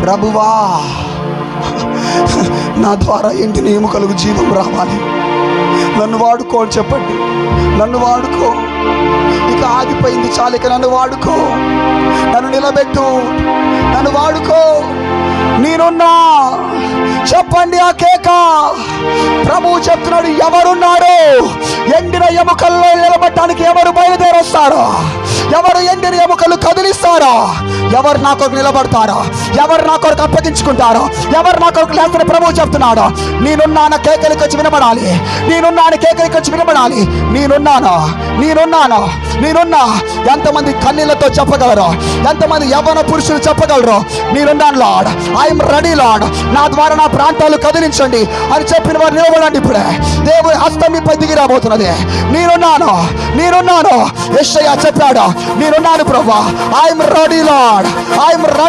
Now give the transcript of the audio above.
ప్రభువా, నా ద్వారా ఎండిన ఎముకలకు జీవం రావాలి, నన్ను వాడుకో అని చెప్పండి. నన్ను వాడుకో, ఇక ఆగిపోయింది చాలు, ఇక నన్ను వాడుకో, నన్ను నిలబెట్టు, నన్ను వాడుకో, నేనున్నా. చెప్పండి ఆ కేక. ప్రభువు చెప్తున్నాడు, ఎవరున్నాడు? ఎండిన ఎముకల్లో నిలబడటానికి ఎవరు బయలుదేరొస్తారో, ఎవరు ఎండిన ఎముకలు కదిలిస్తారో, ఎవరు నా కొరకు నిలబడతారో, ఎవరు నా కొరకు అప్పగించుకుంటారో, ఎవరు నా కొరకు లేస్తారో ప్రభువు చెప్తున్నాడు. నేనున్నాను, కేకలికి వచ్చి వినబడాలి. నేనున్నాను, కేకలికి వచ్చి వినబడాలి. నేనున్నాను, నేనున్నాను, నేనున్నా. ఎంతమంది కన్నీళ్లతో చెప్పగలరు? ఎంతమంది యవ్వన పురుషులు చెప్పగలరు? నేనున్నాను లార్డ్, ఐఎమ్ రెడీ లార్డ్, నా ద్వారా నా ప్రాంతాలు కదిలించండి అని చెప్పిన వారు నిలబడండి. ఇప్పుడే దేవుని హస్తం మీపై దిగి రాబోతున్నది. నేనున్నాను, నేనున్నాను. యెషయా చెప్పాడు, నేనున్నాను ప్రభువా, I'm ready lord, I'm ready.